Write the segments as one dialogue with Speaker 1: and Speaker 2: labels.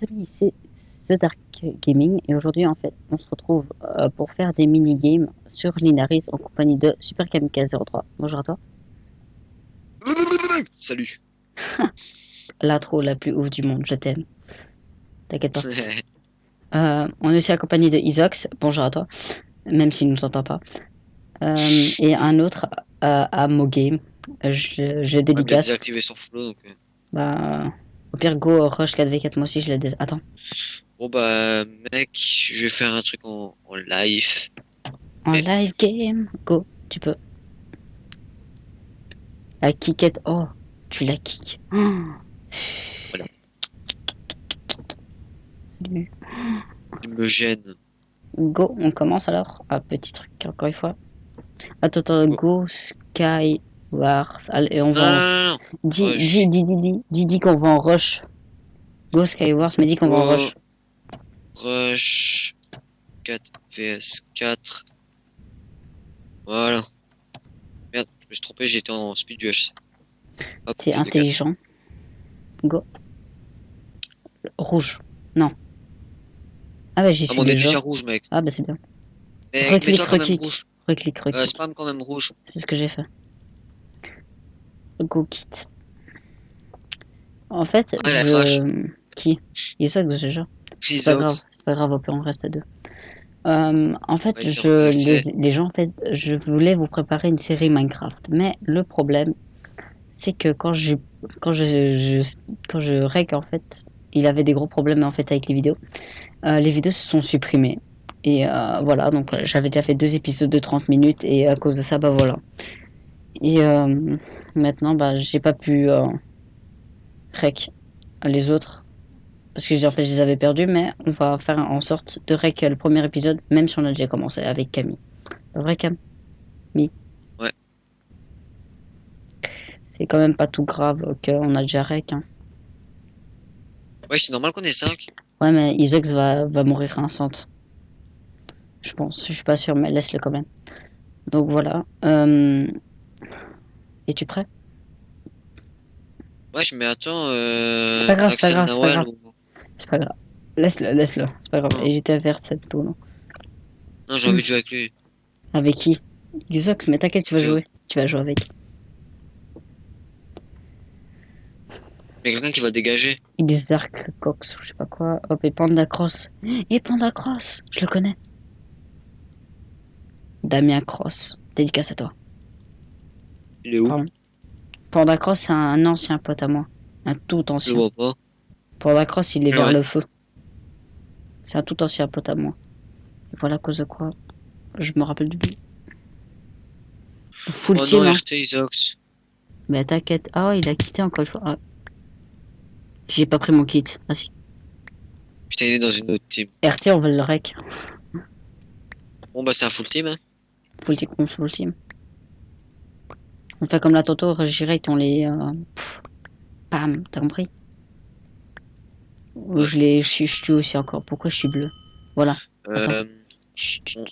Speaker 1: les amis, c'est The Dark Gaming et aujourd'hui en fait on se retrouve pour faire des mini-games sur Linaris en compagnie de Super Kamikaze 03. Bonjour à toi.
Speaker 2: Salut.
Speaker 1: L'intro la plus ouf du monde, je t'aime. T'inquiète pas. On est aussi accompagné de Isox, bonjour à toi, même s'il ne nous entend pas. Et un autre à Mogame, je
Speaker 2: Il a
Speaker 1: dédicace.
Speaker 2: désactivé son flow donc.
Speaker 1: Bah, au pire, go rush 4v4, moi aussi je l'ai. Attends.
Speaker 2: Bon bah mec, je vais faire un truc en live.
Speaker 1: En
Speaker 2: Et-
Speaker 1: live game, go, tu peux. La kickette, oh, tu la kick. Oh,
Speaker 2: Voilà.
Speaker 1: salut.
Speaker 2: Il me gêne.
Speaker 1: Go, on commence alors. Ah, petit truc, encore une fois. Attends,
Speaker 2: Go.
Speaker 1: go, Skywars. Allez, on
Speaker 2: Non,
Speaker 1: va en...
Speaker 2: non, non, non.
Speaker 1: Dis,
Speaker 2: Rush.
Speaker 1: dis qu'on va en rush. Go, Skywars, mais dis qu'on va en
Speaker 2: Go.
Speaker 1: rush.
Speaker 2: Rush. 4 vs 4. Voilà. Merde, je me suis trompé, j'étais en speed rush. Hop,
Speaker 1: C'est
Speaker 2: 2v4.
Speaker 1: intelligent. Go. Rouge. Non. Ah bah j'y
Speaker 2: Ah
Speaker 1: suis
Speaker 2: bon, on est
Speaker 1: déjà.
Speaker 2: déjà rouge mec.
Speaker 1: Ah bah c'est bien.
Speaker 2: Mec,
Speaker 1: Reclique,
Speaker 2: mets-toi quand même
Speaker 1: reclique.
Speaker 2: rouge.
Speaker 1: Reclique, reclique.
Speaker 2: Spam quand même rouge.
Speaker 1: C'est ce que j'ai fait. Go, kit. En fait,
Speaker 2: Ah la vache.
Speaker 1: Qui? Il ça que déjà. C'est pas grave,
Speaker 2: Frisox.
Speaker 1: c'est pas grave, au pire on reste à deux. En fait,
Speaker 2: Ouais, il s'est reconnecté.
Speaker 1: les gens, en fait, je voulais vous préparer une série Minecraft, mais le problème, c'est que quand je rec, en fait, il avait des gros problèmes en fait avec les vidéos se sont supprimées. Et voilà, donc j'avais déjà fait 2 épisodes de 30 minutes et à cause de ça, bah voilà. Et maintenant, bah j'ai pas pu rec les autres parce que en fait je les avais perdus, mais on va faire en sorte de rec le premier épisode, même si on a déjà commencé avec Camille. Vrai Camille,
Speaker 2: Ouais.
Speaker 1: c'est quand même pas tout grave qu'on a déjà rec. Hein.
Speaker 2: Ouais, c'est normal qu'on ait 5.
Speaker 1: Ouais, mais Isox va mourir instant. Je pense, je suis pas sûr, mais laisse-le quand même. Donc voilà. Es-tu prêt?
Speaker 2: Ouais, mais attends,
Speaker 1: C'est pas grave, c'est pas
Speaker 2: Axel
Speaker 1: grave, c'est pas
Speaker 2: Nawal
Speaker 1: grave.
Speaker 2: ou...
Speaker 1: C'est pas grave. Laisse-le, c'est pas grave.
Speaker 2: Non,
Speaker 1: Et j'étais vers cette tour, non?
Speaker 2: non, j'ai envie de jouer avec lui.
Speaker 1: Avec qui? Isox, mais t'inquiète, tu vas
Speaker 2: Tu vois.
Speaker 1: jouer. Tu vas jouer avec.
Speaker 2: Il y a quelqu'un qui va dégager.
Speaker 1: Xark Cox, je sais pas quoi. Hop, et Panda Cross. Et Panda Cross, je le connais. Damien Cross. Dédicace à toi.
Speaker 2: Il est où?
Speaker 1: Pardon. Panda Cross, c'est un ancien pote à moi. Un tout
Speaker 2: Je le
Speaker 1: ancien.
Speaker 2: vois pas.
Speaker 1: Panda Cross, il est
Speaker 2: Ah
Speaker 1: vers
Speaker 2: ouais.
Speaker 1: le feu. C'est un tout ancien pote à moi. Et voilà à cause de quoi. Je me rappelle du but. Full
Speaker 2: Oh non,
Speaker 1: team, hein.
Speaker 2: RT Isox.
Speaker 1: Mais t'inquiète. Ah, ouais, il a quitté encore une fois. Ah, j'ai pas pris mon kit. Ah si.
Speaker 2: Putain, il est dans une autre team.
Speaker 1: RT, on veut le rec.
Speaker 2: Bon, bah, c'est un full team, hein.
Speaker 1: Full team. On fait comme la Toto, direct, on les. Pam, t'as compris?
Speaker 2: Ouais.
Speaker 1: Je tue aussi encore. Pourquoi je suis bleu? Voilà. Attends.
Speaker 2: Euh,
Speaker 1: Chut,
Speaker 2: on-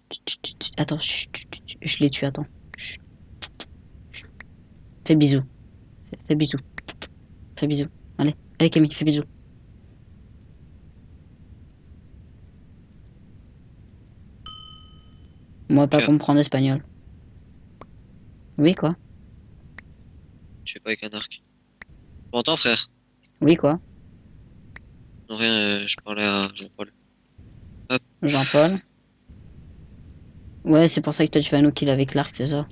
Speaker 1: attends, je les tue, attends. Fais bisous. Fais bisous. Fais bisous. Allez Camille, fais bisous. Moi, pas
Speaker 2: Tiens,
Speaker 1: comprendre espagnol. Oui, quoi?
Speaker 2: tu fais pas avec un arc. Tu m'entends, frère?
Speaker 1: Oui, quoi?
Speaker 2: Non, rien, je parlais à Jean-Paul. Hop.
Speaker 1: Jean-Paul? Ouais, c'est pour ça que toi, tu vas nous kill avec l'arc, c'est ça?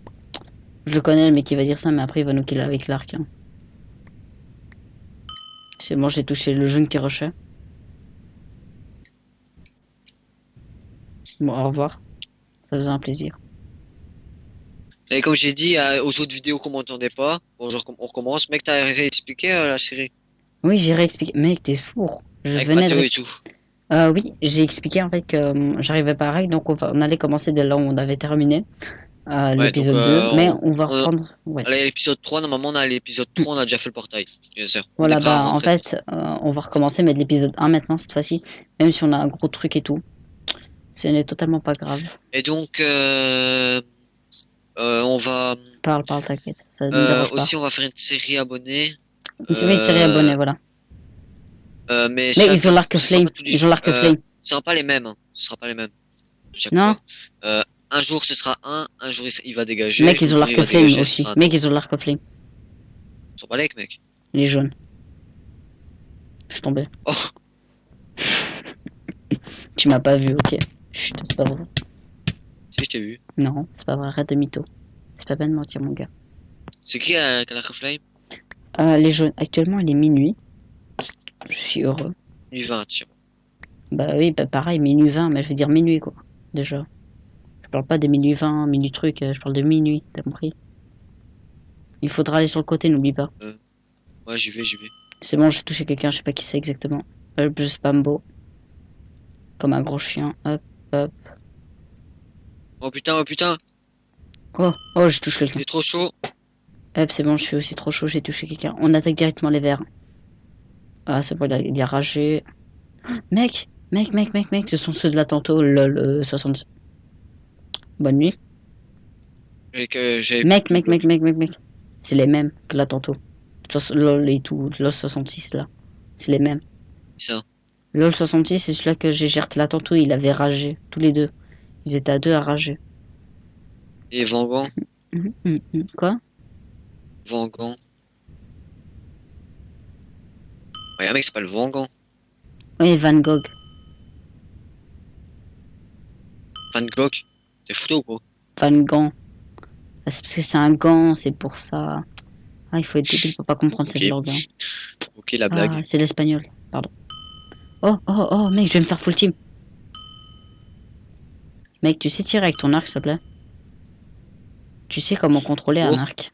Speaker 1: Je le connais, le mec qui va dire ça, mais après, il va nous kill avec l'arc. Hein. C'est bon, j'ai touché le jeune qui rushait. Bon, au revoir. Ça faisait un plaisir.
Speaker 2: Et comme j'ai dit aux autres vidéos qu'on m'entendait pas, bon, on recommence. Mec, t'as réexpliqué la série?
Speaker 1: Oui, j'ai réexpliqué. Mec, t'es sourd. Je
Speaker 2: Avec
Speaker 1: venais de
Speaker 2: Mathéo et tout.
Speaker 1: Oui, j'ai expliqué en fait que j'arrivais pas à règle, donc on allait commencer dès là où on avait terminé
Speaker 2: Ouais, donc,
Speaker 1: l'épisode 2, mais on va reprendre. Ouais.
Speaker 2: à l'épisode 3, normalement, on a l'épisode 3, on a déjà fait le portail. Bien sûr. On est
Speaker 1: Voilà,
Speaker 2: prêt à
Speaker 1: bah en
Speaker 2: rentrer.
Speaker 1: fait, on va recommencer, mais de l'épisode 1 maintenant, cette fois-ci, même si on a un gros truc et tout. Ce n'est totalement pas grave.
Speaker 2: Et donc, on va
Speaker 1: Parle, t'inquiète, ça ne me dérange pas.
Speaker 2: aussi, on va faire une série abonnée.
Speaker 1: Une série abonnée, voilà.
Speaker 2: Mais
Speaker 1: Mais ils ont l'arc
Speaker 2: ce sera
Speaker 1: flame.
Speaker 2: pas tous les
Speaker 1: Ils ont
Speaker 2: jours.
Speaker 1: l'arc flame.
Speaker 2: Ce sera pas les mêmes. Hein. Ce sera pas les mêmes. Chaque
Speaker 1: Non.
Speaker 2: fois. Un jour ce sera un jour il va dégager.
Speaker 1: Mec, ils ont
Speaker 2: l'autre jour,
Speaker 1: l'arc
Speaker 2: il va
Speaker 1: flame
Speaker 2: dégager, ce
Speaker 1: aussi.
Speaker 2: sera un
Speaker 1: Mec,
Speaker 2: autre.
Speaker 1: ils ont l'arc flame.
Speaker 2: Ils sont pas like, mec.
Speaker 1: Les jaunes. Je suis tombé.
Speaker 2: Oh,
Speaker 1: Tu m'as pas vu, ok. Chut, c'est pas vrai.
Speaker 2: si je t'ai vu.
Speaker 1: Non, c'est pas vrai, arrête de mytho. C'est pas bien de mentir, mon gars.
Speaker 2: C'est qui qui a l'arc flame?
Speaker 1: Les jaunes, actuellement il est minuit. Je suis heureux.
Speaker 2: Lui 20, tiens.
Speaker 1: Bah oui, bah pareil, minuit 20, mais je veux dire minuit quoi. Déjà. Je parle pas de minuit 20, minuit truc, je parle de minuit, t'as compris? Il faudra aller sur le côté, n'oublie pas.
Speaker 2: Ouais, j'y vais.
Speaker 1: C'est bon, j'ai touché quelqu'un, je sais pas qui c'est exactement. Je spam beau. Comme un gros chien. Hop, hop.
Speaker 2: Oh putain,
Speaker 1: Oh, je touche quelqu'un.
Speaker 2: il est trop chaud.
Speaker 1: Hop, c'est bon, je suis aussi trop chaud, j'ai touché quelqu'un. On attaque directement les verts. Ah, c'est bon, il a ragé. Mec, ce sont ceux de la tantôt, lol, 60. Bonne nuit.
Speaker 2: Et que j'ai.
Speaker 1: Mec. C'est les mêmes que la tantôt. LOL et tout, LOL 66 là. C'est les mêmes.
Speaker 2: Ça.
Speaker 1: LOL 66, c'est celui-là que j'ai géré là tantôt, il avait ragé. Tous les deux. Ils étaient à deux à rager.
Speaker 2: Et Vangan.
Speaker 1: Quoi?
Speaker 2: Vangan. Ouais, un mec qui s'appelle Vangan.
Speaker 1: Oui, Van Gogh.
Speaker 2: Van Gogh. T'es foutu ou quoi?
Speaker 1: Van Gogh. Ah, c'est parce que c'est un gant, c'est pour ça. Ah, il faut être débile pour pas comprendre cette langue. Hein.
Speaker 2: Ok, la blague.
Speaker 1: Ah, c'est l'espagnol. Pardon. Oh, mec, je vais me faire full team. Mec, tu sais tirer avec ton arc, s'il te plaît? Tu sais comment contrôler un arc?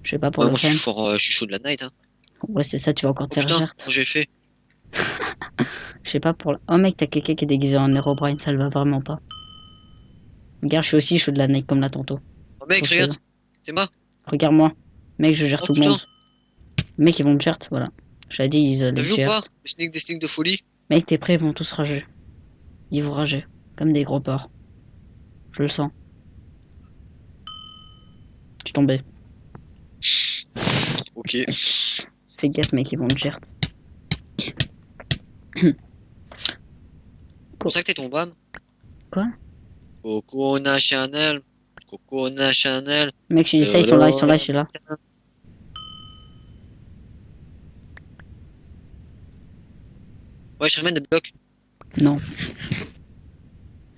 Speaker 1: Je sais pas pour
Speaker 2: Ouais,
Speaker 1: le
Speaker 2: moi, je
Speaker 1: fun.
Speaker 2: suis fort, je suis chaud de la night. Hein.
Speaker 1: Ouais, c'est ça, tu vas encore te
Speaker 2: Oh
Speaker 1: faire
Speaker 2: putain,
Speaker 1: verte.
Speaker 2: comment j'ai fait?
Speaker 1: Je sais pas pour le... Oh mec, t'as quelqu'un qui est déguisé en Herobrine, ça le va vraiment pas. Regarde, je suis aussi chaud de la night comme là tantôt.
Speaker 2: Oh mec,
Speaker 1: Faut
Speaker 2: regarde,
Speaker 1: se-
Speaker 2: c'est moi.
Speaker 1: Regarde-moi. Mec, je gère
Speaker 2: Oh
Speaker 1: tout le
Speaker 2: putain,
Speaker 1: monde. Mec, ils vont me gérer, voilà. J'avais dit, ils
Speaker 2: t'as
Speaker 1: allaient
Speaker 2: vu ou
Speaker 1: gérer.
Speaker 2: pas? Des sneaks de folie.
Speaker 1: Mec, t'es prêts, ils vont tous rager. Ils vont rager. Comme des gros porcs. Je le sens. Je suis tombé.
Speaker 2: Ok.
Speaker 1: Fais gaffe, mec, ils vont me gérer.
Speaker 2: C'est pour ça que t'es ton bam.
Speaker 1: Quoi?
Speaker 2: Coco Chanel.
Speaker 1: Mec, je dis ça, ils sont là, je suis là.
Speaker 2: Ouais, je ramène des blocs.
Speaker 1: Non.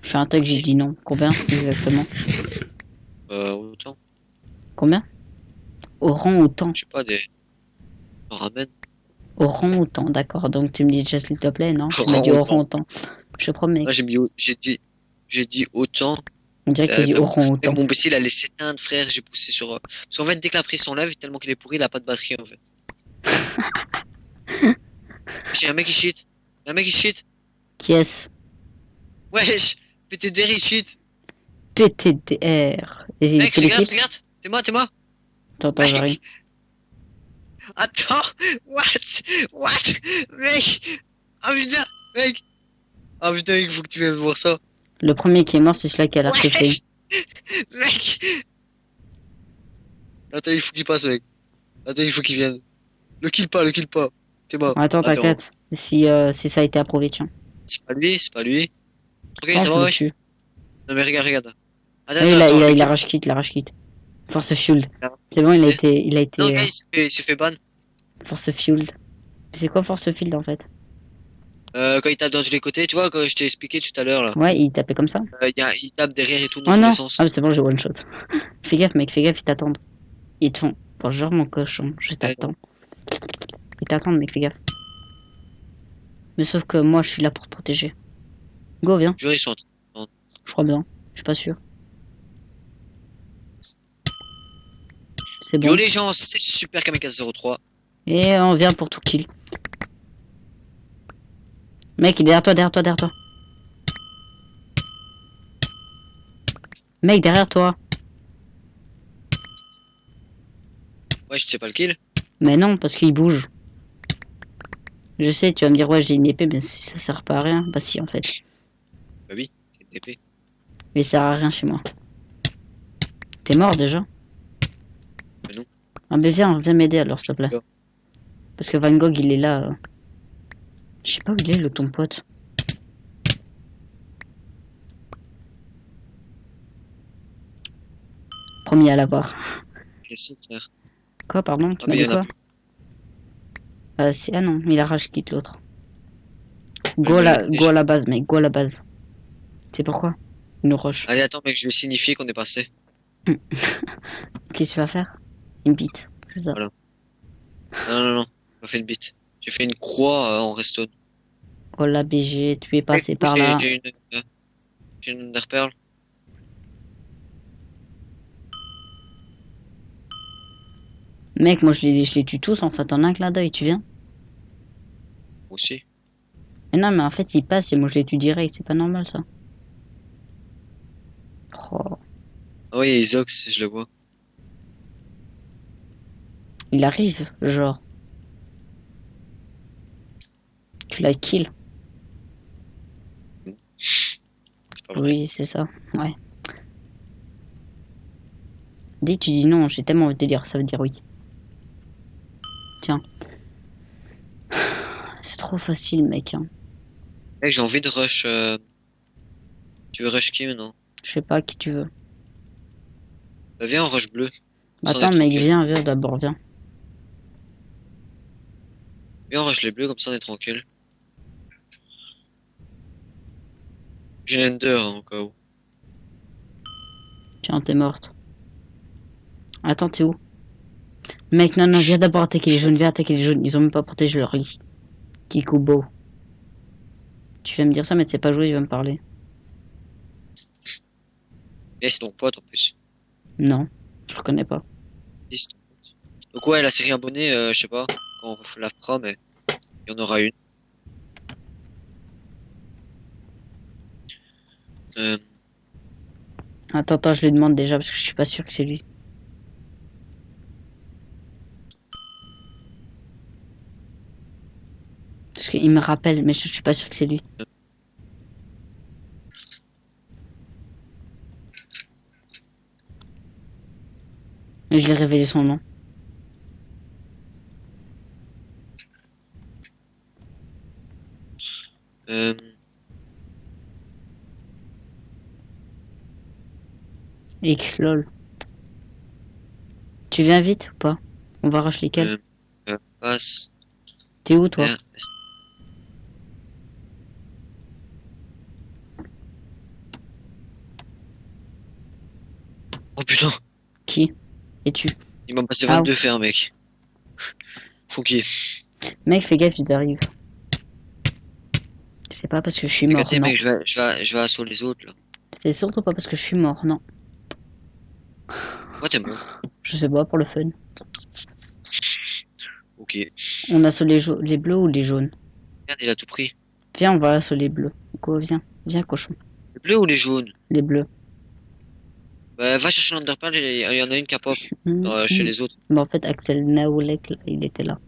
Speaker 1: Je fais un tag, j'ai dit non. Combien exactement?
Speaker 2: Autant.
Speaker 1: Combien? Au rang autant.
Speaker 2: Je sais pas, des. On ramène.
Speaker 1: Au rang autant, d'accord. Donc tu me dis déjà s'il te plaît, non? Tu
Speaker 2: Au
Speaker 1: m'as
Speaker 2: rang
Speaker 1: dit au
Speaker 2: autant.
Speaker 1: rang autant. Je te promets.
Speaker 2: Là, j'ai dit autant.
Speaker 1: On dirait que tu dis au rang
Speaker 2: Et
Speaker 1: autant.
Speaker 2: mon PC, il allait s'éteindre, frère. J'ai poussé sur. Parce qu'en fait, dès que la prise s'enlève, tellement qu'il est pourri, il a pas de batterie, en fait. J'ai un mec qui cheat. Un mec qui cheat.
Speaker 1: Qui est-ce?
Speaker 2: Wesh. PTDR, il cheat.
Speaker 1: PTDR. Et
Speaker 2: Mec,
Speaker 1: tu les
Speaker 2: regarde,
Speaker 1: quittes?
Speaker 2: regarde. T'es moi.
Speaker 1: T'entends, j'arrive.
Speaker 2: Mec. Attends. What? Mec. Ah putain. Mec. Ah putain, il faut que tu viennes voir ça.
Speaker 1: Le premier qui est mort, c'est celui-là qui a l'arc flame.
Speaker 2: Wesh. Mec. Attends, il faut qu'il passe, mec. Attends, il faut qu'il vienne. Le kill pas. T'es mort.
Speaker 1: Attends, t'inquiète. Si ça a été approuvé, tiens.
Speaker 2: C'est pas lui. Ok,
Speaker 1: Oh,
Speaker 2: ça
Speaker 1: je
Speaker 2: va,
Speaker 1: le
Speaker 2: wesh.
Speaker 1: tue.
Speaker 2: Non, mais regarde. Attends,
Speaker 1: Oui,
Speaker 2: le
Speaker 1: il a
Speaker 2: kill.
Speaker 1: rage quitte. Force fueled. C'est bon, il a été,
Speaker 2: Non, gars, il s'est fait ban.
Speaker 1: force fueled. C'est quoi force field en fait?
Speaker 2: Quand il tape dans tous les côtés, tu vois, quand je t'ai expliqué tout à l'heure, là.
Speaker 1: Ouais, il tapait comme ça.
Speaker 2: Il tape derrière et tout dans
Speaker 1: Oh
Speaker 2: tous
Speaker 1: non!
Speaker 2: les sens.
Speaker 1: Ah, c'est bon, j'ai one shot. Fais gaffe, mec, ils t'attendent. Ils te font. Bonjour, mon cochon, je t'attends. Ils t'attendent, mec, fais gaffe. Mais sauf que moi, je suis là pour te protéger. Go, viens.
Speaker 2: Jure, ils sont
Speaker 1: Je crois bien. Je suis pas sûr. C'est bon.
Speaker 2: Yo les gens, c'est Super Kamikaze 03.
Speaker 1: Et on vient pour tout kill. Mec, il est derrière toi. Mec, derrière toi.
Speaker 2: Ouais, je sais pas le kill.
Speaker 1: Mais non, parce qu'il bouge. Je sais, tu vas me dire, ouais, j'ai une épée, mais ça sert pas à rien. Bah si, en fait.
Speaker 2: Bah oui, c'est une épée.
Speaker 1: Mais ça sert à rien chez moi. T'es mort déjà?
Speaker 2: Mais non.
Speaker 1: Ah mais viens m'aider alors, s'il te plaît.
Speaker 2: Go.
Speaker 1: Parce que Van Gogh, il est là. Je sais pas où il est, le ton pote. Promis à l'avoir.
Speaker 2: Laissez, frère.
Speaker 1: Quoi, pardon? Tu
Speaker 2: Ah,
Speaker 1: m'as
Speaker 2: mais il
Speaker 1: dit
Speaker 2: y en a
Speaker 1: quoi?
Speaker 2: plus.
Speaker 1: Ah non, il a rage quitte l'autre.
Speaker 2: Ouais, il me l'a dit
Speaker 1: Go
Speaker 2: déjà.
Speaker 1: à la base, mec, go à la base. C'est pourquoi? Il nous rush.
Speaker 2: Allez, attends, mec, je vais signifier qu'on est passé.
Speaker 1: Qu'est-ce que tu vas faire? Une bite, c'est ça.
Speaker 2: Voilà. Non, non, non. J'ai fait une bite. J'ai fait une croix en redstone.
Speaker 1: Oh la BG, tu es
Speaker 2: Mec,
Speaker 1: passé
Speaker 2: du coup,
Speaker 1: par là.
Speaker 2: j'ai une Enderpearl.
Speaker 1: Mec, moi je les tue tous en fait en un clin d'œil, tu viens?
Speaker 2: Moi aussi.
Speaker 1: Mais non, mais en fait, il passe et moi je les tue direct, c'est pas normal ça. Oh,
Speaker 2: Ah oui, Isox, je le vois.
Speaker 1: il arrive, genre. Tu la kill.
Speaker 2: C'est pas vrai.
Speaker 1: Oui, c'est ça, ouais. Dès que tu dis non, j'ai tellement envie de te dire, ça veut dire oui. Tiens. C'est trop facile, mec. Hein.
Speaker 2: Mec, j'ai envie de rush. Tu veux rush qui maintenant?
Speaker 1: Je sais pas qui tu veux.
Speaker 2: Bah, viens en rush bleu. Comme ça, on est
Speaker 1: Attends, mec,
Speaker 2: tranquille.
Speaker 1: viens d'abord, viens.
Speaker 2: Viens en rush les bleus, comme ça, on est tranquille. J'ai l'Ender, hein, au cas où.
Speaker 1: Tiens, t'es morte. Attends, t'es où? Mec, non, viens d'abord attaquer les jaunes, viens attaquer les jaunes. Ils ont même pas protégé leur lit. Kikubo. Tu vas me dire ça, mais tu sais pas jouer, il va me parler.
Speaker 2: Et c'est ton pote en plus.
Speaker 1: Non, je reconnais pas.
Speaker 2: Si, c'est ton pote. Donc, ouais, la série abonnée, je sais pas quand on la fera, mais il y en aura une. Euh,
Speaker 1: Attends, je lui demande déjà parce que je suis pas sûr que c'est lui. Parce qu'il me rappelle, mais je suis pas sûr que c'est lui. Et je l'ai révélé son nom.
Speaker 2: euh,
Speaker 1: X-LOL. Tu viens vite ou pas? On va rush lesquels?
Speaker 2: euh, passe.
Speaker 1: T'es où toi?
Speaker 2: Oh putain,
Speaker 1: Qui? Et tu?
Speaker 2: il m'a passé
Speaker 1: Ah,
Speaker 2: 22 fer, mec. Faut qu'il.
Speaker 1: mec, fais gaffe, ils arrivent. C'est pas parce que je suis
Speaker 2: T'es
Speaker 1: mort,
Speaker 2: capté,
Speaker 1: non.
Speaker 2: mec, je vais assaut les autres, là.
Speaker 1: C'est surtout pas parce que je suis mort, non.
Speaker 2: Moi, t'es mort.
Speaker 1: Je sais pas, pour le fun.
Speaker 2: Ok.
Speaker 1: On assaut les bleus ou les jaunes?
Speaker 2: Regarde, il a tout pris.
Speaker 1: Viens, on va assaut les bleus. Go, viens. Viens, cochon.
Speaker 2: Les bleus ou les jaunes?
Speaker 1: Les bleus.
Speaker 2: Bah, va chercher l'Underpearl, il y en a une qui a pop chez les autres.
Speaker 1: Mais en fait, Axel Naoulek, là, il était là.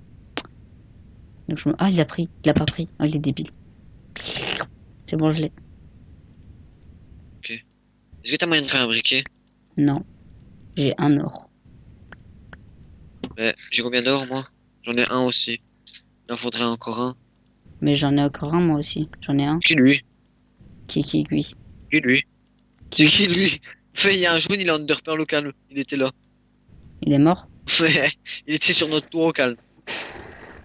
Speaker 1: Donc ah, il a pris. Il a pas pris. Ah, il est débile. C'est bon, je l'ai.
Speaker 2: Ok. Est-ce que t'as moyen de faire un briquet?
Speaker 1: Non. J'ai un or.
Speaker 2: Bah, j'ai combien d'or, moi? J'en ai un aussi. Il en faudrait encore un.
Speaker 1: Mais j'en ai encore un, moi aussi. J'en ai un.
Speaker 2: Qui lui?
Speaker 1: Qui, lui.
Speaker 2: Qui lui? C'est qui lui? Fait, il y a un jaune, il est Underpearl au calme. Il était là.
Speaker 1: Il est mort?
Speaker 2: Ouais, il était sur notre tour au calme.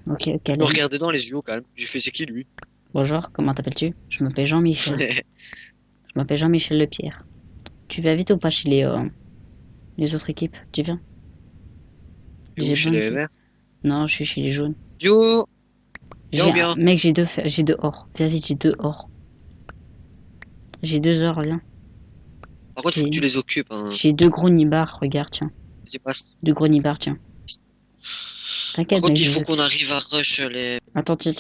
Speaker 1: Ok,
Speaker 2: Je
Speaker 1: allez.
Speaker 2: le regardais dans les yeux au calme. J'ai fait, c'est qui lui?
Speaker 1: Bonjour, comment t'appelles-tu? Je m'appelle Jean-Michel. Je m'appelle Jean-Michel Lepierre. Tu vas vite ou pas chez les autres équipes? Tu viens?
Speaker 2: Et où, chez les verts?
Speaker 1: Non, je suis chez les jaunes.
Speaker 2: Yo! Viens ou bien?
Speaker 1: Mec, j'ai deux or. Viens vite, j'ai deux or. J'ai deux or, viens.
Speaker 2: Par contre, faut que tu les occupes, hein.
Speaker 1: J'ai deux gros nibards, regarde, tiens.
Speaker 2: Vas-y, passe.
Speaker 1: Deux gros nibards, tiens.
Speaker 2: Par
Speaker 1: T'inquiète,
Speaker 2: contre,
Speaker 1: mec.
Speaker 2: il faut qu'on arrive à rush les.
Speaker 1: Attends, tiens,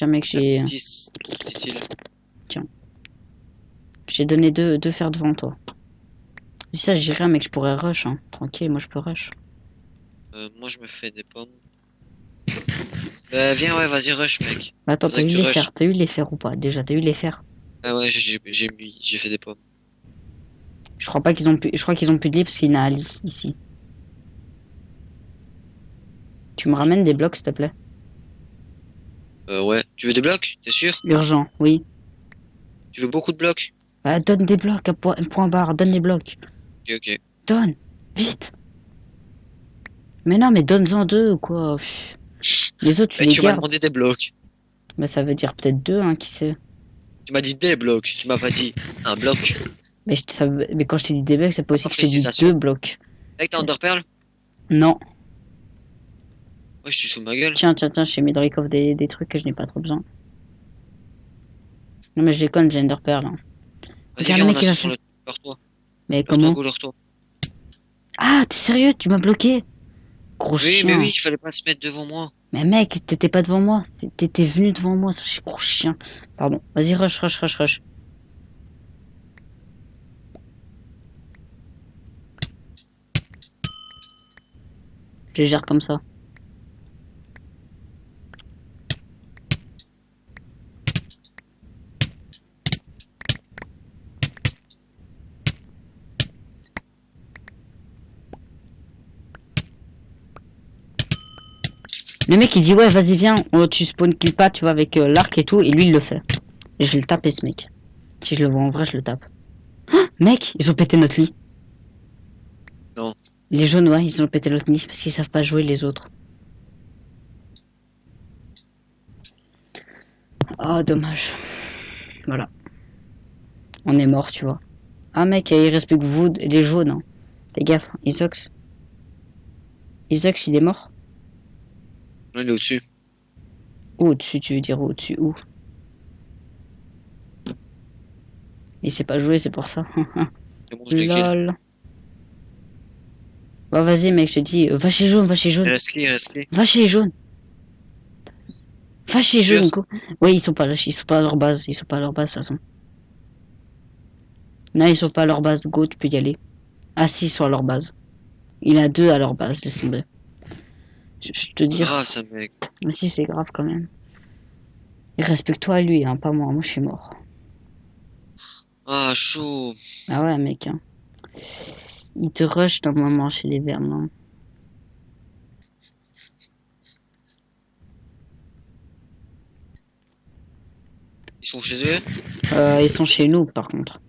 Speaker 1: mec, j'ai.
Speaker 2: 10, dit-il.
Speaker 1: J'ai donné deux fers devant toi. Si ça, j'irai, mec, je pourrais rush, hein. Tranquille, moi je peux rush.
Speaker 2: Moi, je me fais des pommes. Viens, ouais, vas-y, rush, mec.
Speaker 1: Attends,
Speaker 2: Faudrait que tu rushes.
Speaker 1: T'as eu les fers ou pas? Déjà, t'as eu les fers?
Speaker 2: Ah ouais, j'ai fait des pommes.
Speaker 1: Je crois pas qu'ils ont pu. Je crois qu'ils ont plus de lit parce qu'il y en a un lit ici. Tu me ramènes des blocs, s'il te plaît?
Speaker 2: Ouais. Tu veux des blocs? T'es sûr?
Speaker 1: Urgent, oui.
Speaker 2: Tu veux beaucoup de blocs?
Speaker 1: Ah, donne des blocs, un point barre, donne les blocs.
Speaker 2: Ok, ok.
Speaker 1: Donne, vite. Mais non, mais donne-en deux, quoi. Pff. Les autres, tu
Speaker 2: Mais
Speaker 1: les
Speaker 2: tu m'as
Speaker 1: gardes.
Speaker 2: demandé des blocs.
Speaker 1: Mais ça veut dire peut-être deux, hein, qui sait.
Speaker 2: Tu m'as dit des blocs. Tu m'as pas dit un bloc.
Speaker 1: Mais, mais quand je t'ai dit des blocs, c'est pas aussi
Speaker 2: En
Speaker 1: que je t'ai dit
Speaker 2: précisation.
Speaker 1: deux blocs.
Speaker 2: Mec, t'as Underpearl?
Speaker 1: Non.
Speaker 2: Ouais, je suis sous ma gueule.
Speaker 1: Tiens, tiens, tiens, j'ai mis dans les coffres des trucs que je n'ai pas trop besoin. Non, mais je déconne, j'ai Enderpearl. Hein.
Speaker 2: Vas-y,
Speaker 1: Regarde
Speaker 2: viens,
Speaker 1: le
Speaker 2: on
Speaker 1: mec, il a
Speaker 2: assaut sur
Speaker 1: fait.
Speaker 2: le... Leurre-toi.
Speaker 1: Mais
Speaker 2: Leurre-toi,
Speaker 1: comment?
Speaker 2: go, leurre-toi.
Speaker 1: Ah, t'es sérieux? Tu m'as bloqué? Gros
Speaker 2: Oui, mais
Speaker 1: chien.
Speaker 2: oui, il fallait pas se mettre devant moi.
Speaker 1: Mais mec, t'étais pas devant moi. T'étais venu devant moi, ce gros chien. Pardon. Vas-y, rush, rush, rush, rush. Je les gère comme ça. Le mec il dit ouais vas-y viens, tu spawn kill pas tu vois avec l'arc et tout et lui il le fait. Et je vais le taper ce mec. Si je le vois en vrai je le tape. Ah, mec ils ont pété notre lit.
Speaker 2: Non.
Speaker 1: Les jaunes ouais ils ont pété notre lit parce qu'ils savent pas jouer les autres. Oh dommage. Voilà. On est mort tu vois. Ah mec il reste plus que vous les jaunes. Hein. Fais gaffe. Isox. Isox il est mort.
Speaker 2: Non, il est au-dessus.
Speaker 1: Où au-dessus tu veux dire au-dessus où? Il sait pas jouer c'est pour ça.
Speaker 2: C'est bon, je l'ai kill.
Speaker 1: Lol. Bah vas-y mec je te dis va chez jaune, va chez jaune.
Speaker 2: Il reste clear.
Speaker 1: Va chez les jaunes. Va chez les
Speaker 2: Sûr?
Speaker 1: jaunes, go. Oui, ils sont pas là, ils sont pas à leur base. Ils sont pas à leur base, de toute façon. Non, ils sont pas à leur base. Go, tu peux y aller. Ah, si, ils sont à leur base. Il a deux à leur base, laisse tomber. Je te dis.
Speaker 2: Ah, ça, mec.
Speaker 1: Mais si, c'est grave quand même. Il respecte-toi à lui, hein, pas moi. Moi, je suis mort.
Speaker 2: Ah, chaud.
Speaker 1: Ah ouais, mec. Hein. Il te rush normalement chez les vermins.
Speaker 2: Ils sont chez eux?
Speaker 1: Ils sont chez nous, par contre.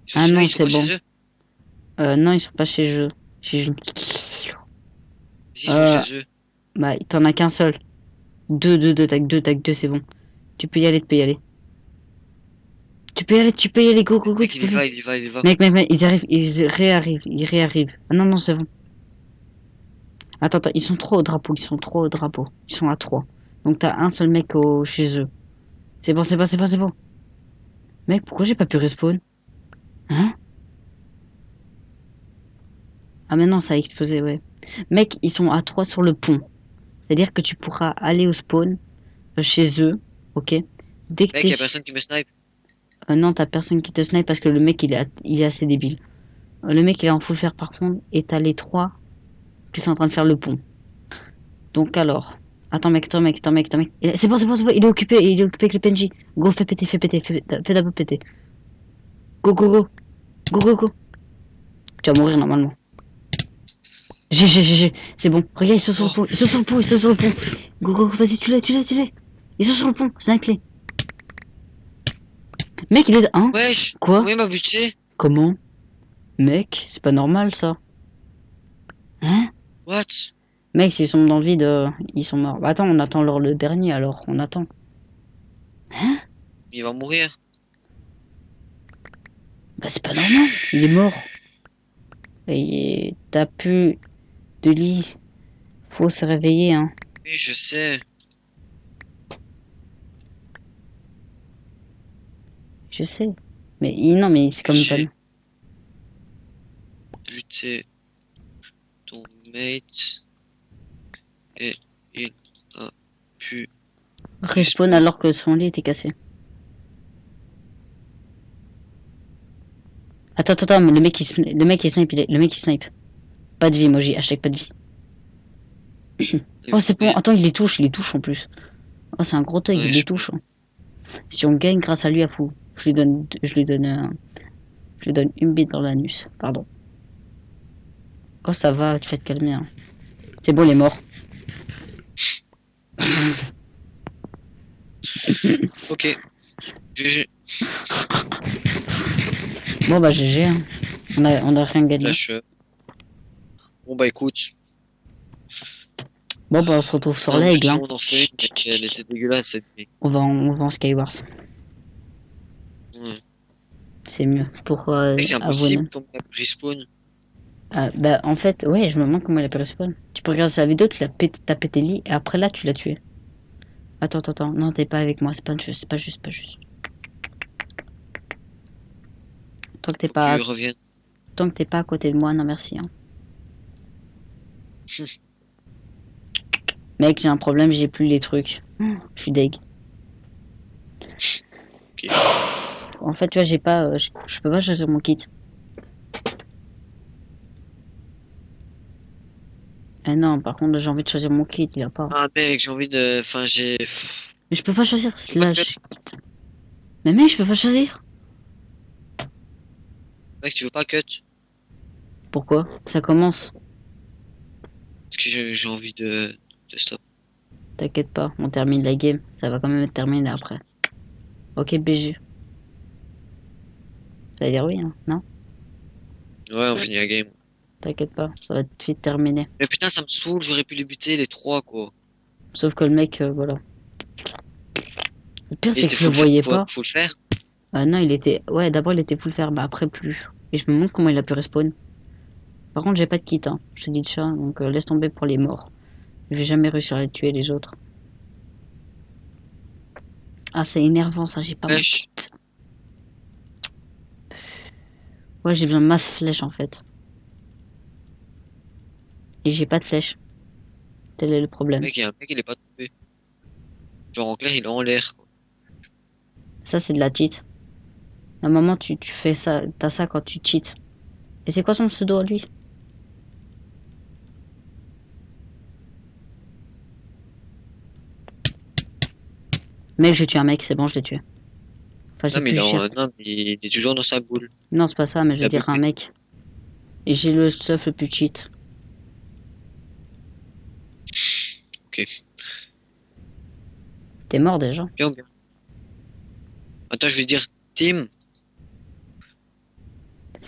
Speaker 2: Ils sont
Speaker 1: Ah
Speaker 2: chez eux,
Speaker 1: non,
Speaker 2: ils sont
Speaker 1: c'est
Speaker 2: pas
Speaker 1: bon.
Speaker 2: chez eux?
Speaker 1: Non, ils sont pas chez eux. Chez eux.
Speaker 2: Ils sont chez eux.
Speaker 1: Bah, t'en as qu'un seul. T'as que deux, c'est bon. Tu peux y aller, tu peux y aller. Tu peux y aller, go, go, go,
Speaker 2: Mec,
Speaker 1: tu
Speaker 2: il y
Speaker 1: peux.
Speaker 2: va, il y va, il y va.
Speaker 1: Mec, ils arrivent, ils réarrivent. Ah non, non, c'est bon. Attends, ils sont trop au drapeau, ils sont trop au drapeau. Ils sont à 3. Donc t'as un seul mec chez eux. C'est bon, c'est bon, c'est bon, c'est bon. Mec, pourquoi j'ai pas pu respawn? Hein? Ah mais non, ça a explosé, ouais. Mec, ils sont à 3 sur le pont. C'est-à-dire que tu pourras aller au spawn chez eux, ok? Dès que
Speaker 2: Mec, y a personne qui me snipe.
Speaker 1: Non, t'as personne qui te snipe parce que le mec il est assez débile. Le mec il est en full fer par contre et t'as les 3 qui sont en train de faire le pont. Donc alors, attends mec. C'est bon, il est occupé avec le PNJ. Go, fais péter, fais d'abord péter. Go. Tu vas mourir normalement. GG, c'est bon. Regarde, ils sont sur le pont, Go, vas-y, tu l'as. Ils sont sur le pont, c'est un clé. Mec, il est... Hein?
Speaker 2: Wesh.
Speaker 1: Quoi?
Speaker 2: Oui, il m'a buté.
Speaker 1: Comment? Mec, c'est pas normal ça. Hein?
Speaker 2: What?
Speaker 1: Mec, s'ils sont dans le vide, ils sont morts. Bah, attends, on attend alors le dernier alors, on attend. Hein?
Speaker 2: Il va mourir.
Speaker 1: Bah c'est pas normal, il est mort. Et t'as plus de lit. Faut se réveiller, hein.
Speaker 2: Oui, je sais.
Speaker 1: Je sais. Mais non, mais c'est comme ça.
Speaker 2: J'ai buté ton mate et il a pu...
Speaker 1: Respawn alors que son lit était cassé. Attends, mais le mec il snipe, le mec il snipe. Pas de vie, emoji, hashtag pas de vie. Oh c'est bon, attends, il les touche en plus. Oh c'est un gros thug, il les touche. Hein. Si on gagne grâce à lui à fou, je lui donne une bite dans l'anus, pardon. Oh ça va, tu vas te calmer. Hein. C'est bon, il est mort.
Speaker 2: Ok. GG.
Speaker 1: Bon bah GG, hein. On a rien gagné.
Speaker 2: Lâche. Bon bah écoute.
Speaker 1: Bon bah on se retrouve sur
Speaker 2: Non, mais
Speaker 1: l'aigle, hein.
Speaker 2: on en refait une, mais elle était dégueulasse cette nuit.
Speaker 1: On va en Skywars.
Speaker 2: Ouais.
Speaker 1: C'est mieux pour
Speaker 2: Et c'est
Speaker 1: avouer.
Speaker 2: impossible comme elle respawn.
Speaker 1: Bah en fait, ouais, je me demande comment il a pu respawn. Tu peux regarder sa vidéo, t'as pété lit et après là tu l'as tué. Attends, non t'es pas avec moi, c'est pas juste, c'est pas juste, pas juste. Tant que t'es
Speaker 2: Faut que
Speaker 1: pas,
Speaker 2: tu reviennes.
Speaker 1: tant que t'es pas à côté de moi, non merci. Hein. Mec, j'ai un problème, j'ai plus les trucs. Je suis deg.
Speaker 2: Ok.
Speaker 1: En fait, tu vois, j'ai pas, je peux pas choisir mon kit. Ah non, par contre, j'ai envie de choisir mon kit, il a pas.
Speaker 2: Ah mec, j'ai envie de. Enfin, j'ai.
Speaker 1: Mais je peux pas choisir
Speaker 2: Je peux pas cut.
Speaker 1: slash kit. Mais mec, je peux pas choisir.
Speaker 2: Mec, tu veux pas cut?
Speaker 1: Pourquoi? Ça commence.
Speaker 2: Parce que j'ai envie de stop.
Speaker 1: T'inquiète pas, on termine la game. Ça va quand même être terminé après. Ok, BG. Ça veut dire oui, hein, non?
Speaker 2: Ouais, on finit la game.
Speaker 1: T'inquiète pas, ça va être vite terminé.
Speaker 2: Mais putain, ça me saoule, j'aurais pu les buter les trois quoi.
Speaker 1: Sauf que le mec, voilà. Le pire,
Speaker 2: Et
Speaker 1: c'est
Speaker 2: c'était
Speaker 1: que je le
Speaker 2: full,
Speaker 1: voyais pas.
Speaker 2: faut le faire.
Speaker 1: Ah non, il était. Ouais, d'abord, il était full faire, bah après, plus. Et je me demande comment il a pu respawn. Par contre, j'ai pas de kit, hein. Je te dis de chat, donc laisse tomber pour les morts. Je vais jamais réussir à les tuer, les autres. Ah, c'est énervant, ça, j'ai pas mon
Speaker 2: Wesh.
Speaker 1: kit. Ouais, j'ai besoin de masse flèche, en fait. Et j'ai pas de flèche. Tel est le problème.
Speaker 2: Mec, il y a un mec, il est pas tombé. Genre en clair, il est en l'air quoi.
Speaker 1: Ça, c'est de la cheat. Normalement, tu fais ça, t'as ça quand tu cheats. Et c'est quoi son pseudo à lui? Mec, j'ai tué un mec, c'est bon, je l'ai tué. Enfin, j'ai
Speaker 2: Non, mais
Speaker 1: plus shift.
Speaker 2: non, mais il est toujours dans sa boule.
Speaker 1: Non, c'est pas ça, mais je
Speaker 2: Il
Speaker 1: veux
Speaker 2: a
Speaker 1: dire un
Speaker 2: bugué.
Speaker 1: mec. Et j'ai le stuff le plus cheat.
Speaker 2: Ok.
Speaker 1: T'es mort déjà?
Speaker 2: Bien ou bien? Attends, je vais dire Tim.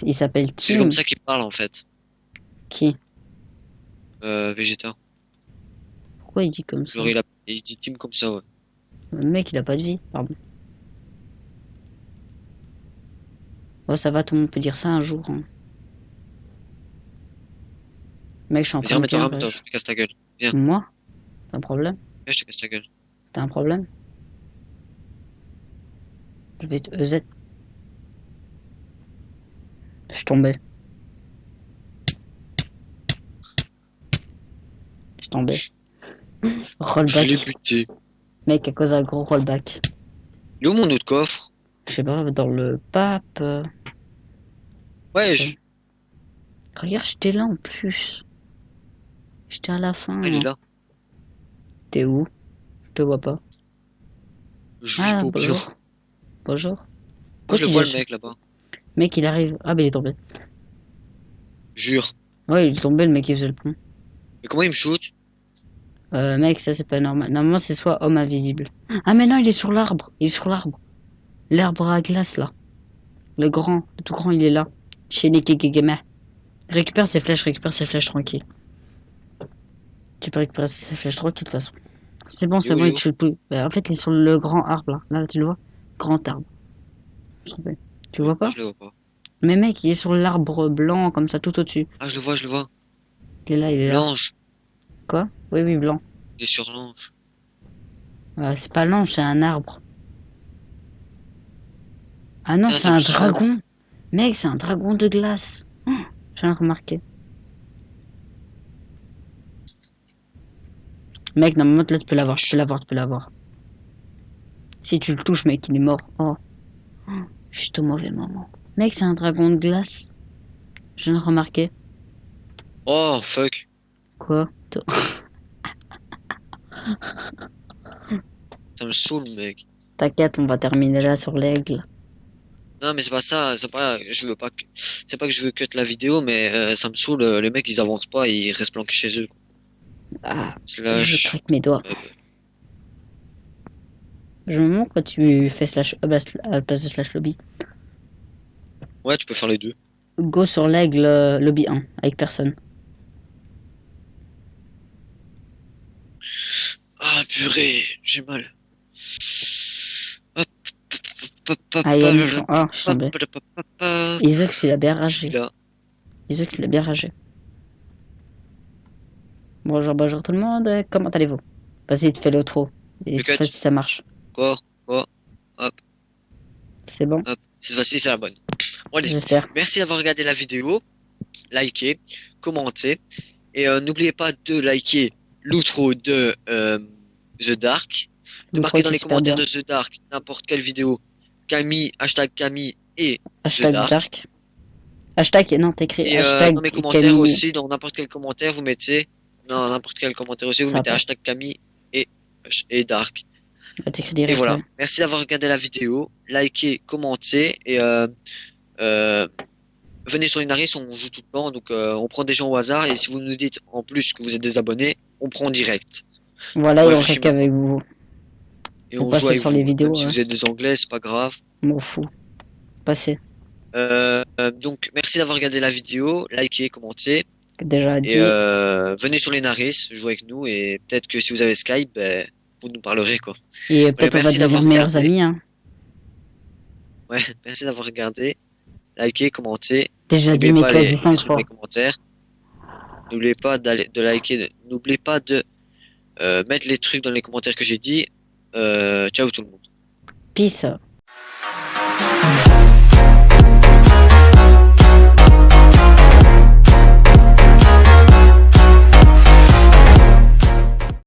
Speaker 1: Il s'appelle
Speaker 2: C'est comme
Speaker 1: Tim.
Speaker 2: ça qu'il parle en fait.
Speaker 1: Qui?
Speaker 2: Vegeta.
Speaker 1: Pourquoi il dit comme ça?
Speaker 2: Genre il dit Tim comme ça, ouais.
Speaker 1: Le mec, il a pas de vie, pardon. Oh, ça va, tout le monde peut dire ça un jour. Hein. Mec, je suis en
Speaker 2: Vas-y,
Speaker 1: train de
Speaker 2: remets-toi,
Speaker 1: bien,
Speaker 2: remets-toi, je
Speaker 1: wesh.
Speaker 2: te casse ta gueule. Viens,
Speaker 1: Moi? T'as un problème?
Speaker 2: viens, je te casse ta gueule.
Speaker 1: T'as un problème? Je vais te EZ. Je suis tombé. Je suis tombé.
Speaker 2: Je l'ai
Speaker 1: Rollback.
Speaker 2: buté.
Speaker 1: Mec, à cause d'un gros rollback.
Speaker 2: Il est où mon autre coffre?
Speaker 1: Je sais pas, dans le pape.
Speaker 2: Ouais,
Speaker 1: Regarde, j'étais là en plus. J'étais à la fin.
Speaker 2: ah, il est là.
Speaker 1: T'es où? Je te vois pas.
Speaker 2: Je vis
Speaker 1: Ah,
Speaker 2: pas au bio.
Speaker 1: bonjour. Bonjour.
Speaker 2: Moi,
Speaker 1: Pourquoi
Speaker 2: je le
Speaker 1: tu
Speaker 2: vois le
Speaker 1: gâches?
Speaker 2: mec là-bas.
Speaker 1: Mec, il arrive. Ah, bah il est tombé.
Speaker 2: Jure.
Speaker 1: Ouais, il est tombé, le mec qui faisait le pont.
Speaker 2: Mais comment il me shoot?
Speaker 1: Mec, ça c'est pas normal. Normalement, c'est soit homme invisible. Ah, mais non, il est sur l'arbre. Il est sur l'arbre. L'arbre à glace, là. Le tout grand, il est là. Chez Nicky Gamer. Récupère ses flèches tranquille. Tu peux récupérer ses flèches tranquille, de toute façon. C'est bon,
Speaker 2: Il est
Speaker 1: il
Speaker 2: où?
Speaker 1: te shoot plus. Bah, en fait, il est sur le grand arbre, là. Là, tu le vois? Grand arbre. Tu le vois
Speaker 2: Ah,
Speaker 1: pas?
Speaker 2: je le vois pas.
Speaker 1: Mais mec, il est sur l'arbre blanc, comme ça, tout au-dessus.
Speaker 2: Ah, je le vois, je le vois.
Speaker 1: Il est là, il est là.
Speaker 2: L'ange.
Speaker 1: Quoi? Oui, oui, blanc.
Speaker 2: Il est sur l'ange.
Speaker 1: C'est pas l'ange, c'est un arbre. Ah non,
Speaker 2: Putain,
Speaker 1: c'est
Speaker 2: ça me
Speaker 1: un
Speaker 2: saoule.
Speaker 1: dragon. Mec, c'est un dragon de glace. Je viens de remarquer. Mec, normalement, là, tu peux l'avoir, tu peux l'avoir, tu peux l'avoir. Si tu le touches, mec, il est mort. Oh, je suis au mauvais moment. Mec, c'est un dragon de glace. Je viens de remarquer.
Speaker 2: Oh, fuck.
Speaker 1: Quoi?
Speaker 2: Ça me saoule, mec.
Speaker 1: T'inquiète, on va terminer là sur l'aigle.
Speaker 2: Non, mais c'est pas ça. C'est pas, je veux pas que, c'est pas que je veux cut la vidéo, mais ça me saoule. Les mecs, ils avancent pas, ils restent planqués chez eux, quoi.
Speaker 1: Ah, je
Speaker 2: Slash.
Speaker 1: craque mes doigts.
Speaker 2: euh,
Speaker 1: Je me demande quand tu fais slash hub à la place de slash lobby.
Speaker 2: Ouais, tu peux faire les deux.
Speaker 1: Go sur l'aigle lobby 1 avec personne.
Speaker 2: Ah, purée, j'ai mal. Hop, hop, hop,
Speaker 1: Ah, Yann,
Speaker 2: hop,
Speaker 1: ah, je suis
Speaker 2: hop,
Speaker 1: tombé.
Speaker 2: hop, hop, hop, hop.
Speaker 1: Isox, il a bien
Speaker 2: Je suis
Speaker 1: ragé.
Speaker 2: là.
Speaker 1: Isox, il a bien ragé. Bonjour tout le monde, comment allez-vous? Vas-y, fais l'outro. Et
Speaker 2: Le
Speaker 1: cette fois-ci,
Speaker 2: cut.
Speaker 1: ça marche.
Speaker 2: Quoi, hop,
Speaker 1: C'est bon?
Speaker 2: hop. Cette fois-ci, c'est la bonne. Bon, allez.
Speaker 1: J'espère.
Speaker 2: Merci d'avoir regardé la vidéo. Likez, commentez. Et n'oubliez pas de liker l'outro de The Dark. De
Speaker 1: L'outro
Speaker 2: marquer dans
Speaker 1: était
Speaker 2: les
Speaker 1: super
Speaker 2: commentaires
Speaker 1: bien.
Speaker 2: de The Dark n'importe quelle vidéo. Camille, hashtag Camille et The
Speaker 1: Hashtag
Speaker 2: Dark.
Speaker 1: dark. Hashtag, non, t'écris
Speaker 2: Et
Speaker 1: hashtag
Speaker 2: dans mes commentaires
Speaker 1: Camille.
Speaker 2: aussi, dans n'importe quel commentaire, vous mettez. Non, n'importe quel commentaire aussi, vous
Speaker 1: Ça va
Speaker 2: mettez
Speaker 1: pas.
Speaker 2: hashtag Camille et Dark.
Speaker 1: Bah, t'écris
Speaker 2: Et
Speaker 1: direct,
Speaker 2: voilà.
Speaker 1: ouais.
Speaker 2: Merci d'avoir regardé la vidéo. Likez, commentez. Et euh, venez sur Inaris, on joue tout le temps. Donc on prend des gens au hasard. Et si vous nous dites en plus que vous êtes des abonnés, on prend en direct.
Speaker 1: Voilà,
Speaker 2: On
Speaker 1: et on
Speaker 2: réfléchit
Speaker 1: reste
Speaker 2: même pas.
Speaker 1: avec vous.
Speaker 2: Et
Speaker 1: Pour
Speaker 2: on joue
Speaker 1: passer
Speaker 2: avec
Speaker 1: sur les
Speaker 2: vous.
Speaker 1: vidéos,
Speaker 2: Même si
Speaker 1: ouais.
Speaker 2: vous êtes des Anglais, c'est pas grave.
Speaker 1: M'en fous. Passez.
Speaker 2: Donc merci d'avoir regardé la vidéo. Likez, commentez.
Speaker 1: Déjà
Speaker 2: Et
Speaker 1: dit.
Speaker 2: venez sur les Naris, jouer avec nous. Et peut-être que si vous avez Skype, ben, vous nous parlerez quoi.
Speaker 1: Et
Speaker 2: Allez,
Speaker 1: peut-être on va
Speaker 2: merci
Speaker 1: devenir
Speaker 2: d'avoir
Speaker 1: meilleurs
Speaker 2: regardé.
Speaker 1: amis, hein.
Speaker 2: Ouais, merci d'avoir regardé. Likez, commentez.
Speaker 1: Déjà dit
Speaker 2: N'oubliez
Speaker 1: mes
Speaker 2: pas
Speaker 1: quasi
Speaker 2: les
Speaker 1: 5
Speaker 2: questions dans
Speaker 1: fois.
Speaker 2: les commentaires. N'oubliez pas de liker. N'oubliez pas de mettre les trucs dans les commentaires que j'ai dit. Ciao tout le monde.
Speaker 1: Peace.